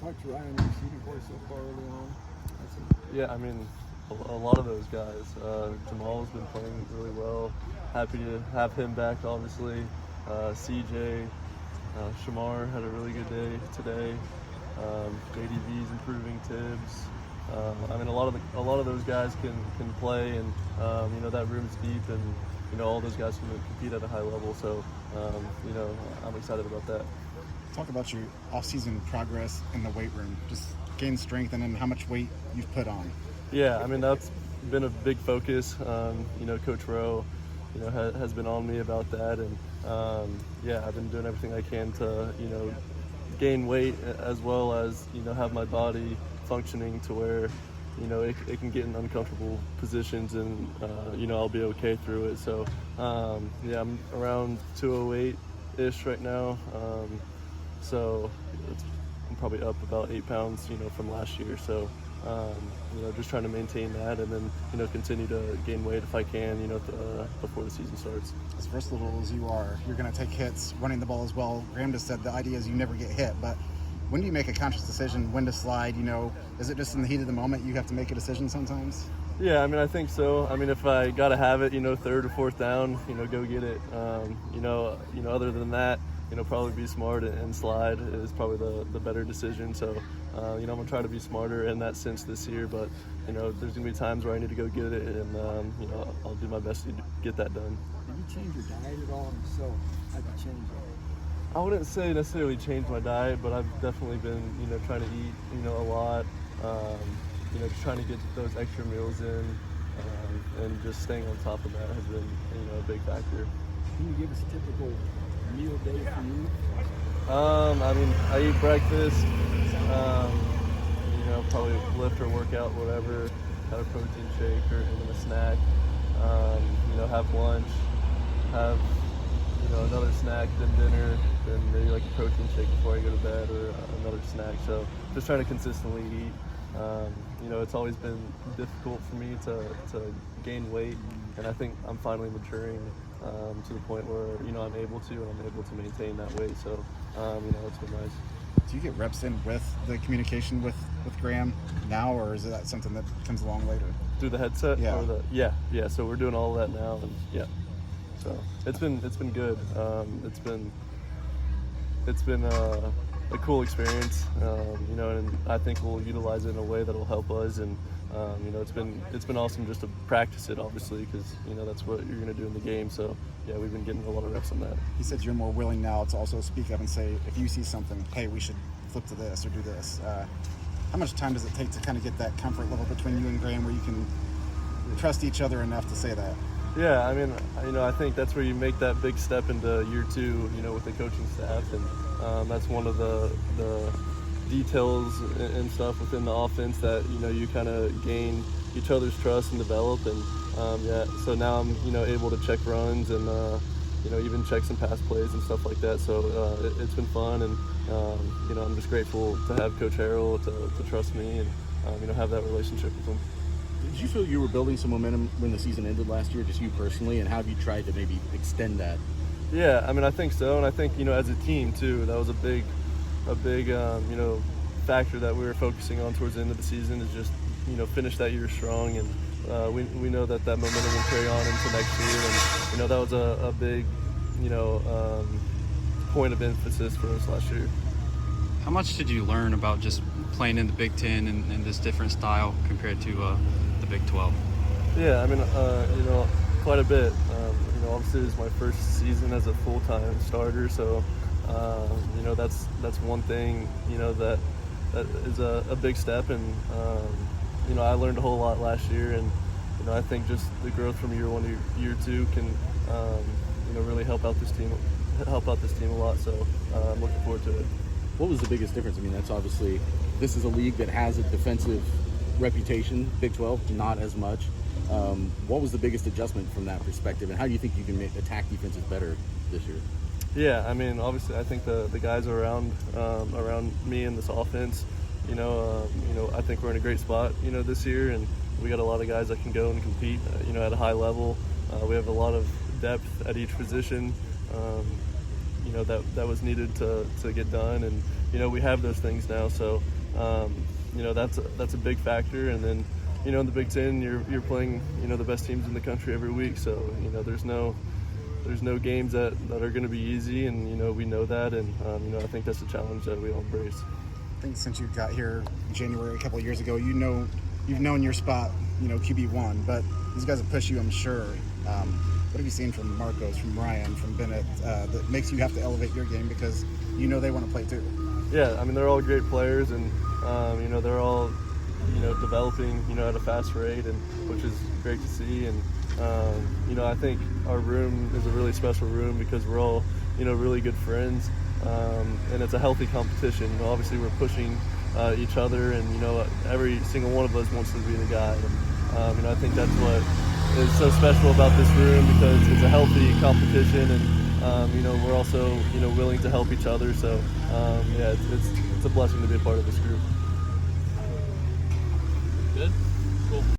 Talk to Ryan in the receiving corps so far early on. Yeah, I mean, a lot of those guys. Jamal's been playing really well. Happy to have him back, obviously. CJ, Shamar had a really good day today. JDV's improving. Tibbs. I mean, a lot of those guys can play, and that room's deep, and all those guys can compete at a high level. So I'm excited about that. Talk about your off-season progress in the weight room. Just gain strength, and then how much weight you've put on. Yeah, I mean, that's been a big focus. Coach Rowe, has been on me about that, and I've been doing everything I can to gain weight as well as have my body functioning to where it can get in uncomfortable positions, and I'll be okay through it. So I'm around 208-ish right now. So I'm probably up about 8 pounds, from last year. So, just trying to maintain that, and then, continue to gain weight if I can, before the season starts. As versatile as you are, you're going to take hits running the ball as well. Graham just said the idea is you never get hit, but when do you make a conscious decision when to slide? Is it just in the heat of the moment you have to make a decision sometimes? Yeah, I mean, I think so. I mean, if I got to have it, third or fourth down, go get it. Other than that, probably be smart and slide is probably the better decision. So, I'm going to try to be smarter in that sense this year. But, there's going to be times where I need to go get it, and, I'll do my best to get that done. Did you change your diet at all? And so, how'd you change it? I wouldn't say necessarily change my diet, but I've definitely been, trying to eat, a lot. Just trying to get those extra meals in, and just staying on top of that has been, a big factor. Can you give us a typical meal day for you? I mean, I eat breakfast, probably lift or workout, whatever, have a protein shake or and then a snack, have lunch, have, another snack, then dinner, then maybe like a protein shake before I go to bed, or another snack. So just trying to consistently eat. It's always been difficult for me to gain weight, and I think I'm finally maturing to the point where I'm able to maintain that weight. So it's been nice. Do you get reps in with the communication with Graham now, or is that something that comes along later? Through the headset? Yeah. Yeah. So we're doing all of that now, and yeah. So it's been good. It's been a cool experience, and I think we'll utilize it in a way that'll help us. And it's been awesome just to practice it, obviously, because that's what you're going to do in the game. So yeah, we've been getting a lot of reps on that. He said you're more willing now to also speak up and say, if you see something, hey, we should flip to this or do this. How much time does it take to kind of get that comfort level between you and Graham where you can trust each other enough to say that? Yeah, I mean, I think that's where you make that big step into year two, with the coaching staff, and that's one of the details and stuff within the offense that you kind of gain each other's trust and develop. And so now I'm able to check runs and even check some pass plays and stuff like that. So it's been fun, and I'm just grateful to have Coach Harrell to trust me and have that relationship with him. Did you feel you were building some momentum when the season ended last year, just you personally, and how have you tried to maybe extend that? Yeah, I mean, I think so, and I think as a team too, that was a big factor that we were focusing on towards the end of the season, is just finish that year strong, and we know that momentum will carry on into next year, and that was a big point of emphasis for us last year. How much did you learn about just playing in the Big Ten and this different style compared to the Big 12? Yeah, I mean, quite a bit. Obviously, it's my first season as a full-time starter, so that's one thing that is a big step, and I learned a whole lot last year, and I think just the growth from year one to year two can really help out this team a lot. So I'm looking forward to it. What was the biggest difference? I mean, that's obviously, this is a league that has a defensive reputation. Big 12, not as much. What was the biggest adjustment from that perspective, and how do you think you can attack defenses better this year? Yeah, I mean, obviously, I think the guys around me in this offense, I think we're in a great spot, this year, and we got a lot of guys that can go and compete, at a high level. We have a lot of depth at each position. you know, that was needed to get done, and you know, we have those things now. So you know, that's a big factor. And then, you know, in the Big Ten, you're playing, you know, the best teams in the country every week. So you know, there's no games that are going to be easy, and you know, we know that, and you know, I think that's a challenge that we all embrace. I think since you got here in January a couple of years ago, you've known your spot, you know, QB1, but these guys have pushed you, I'm sure. What have you seen from Marcos, from Ryan, from Bennett that makes you have to elevate your game because you know they want to play too? Yeah, I mean, they're all great players, and you know, they're all, you know, developing, you know, at a fast rate, and which is great to see. And you know, I think our room is a really special room because we're all, you know, really good friends, and it's a healthy competition. Obviously, we're pushing each other, and you know, every single one of us wants to be the guy. And you know, I think that's what is so special about this room, because it's a healthy competition, and you know, we're also, you know, willing to help each other. So yeah, it's a blessing to be a part of this group. Good.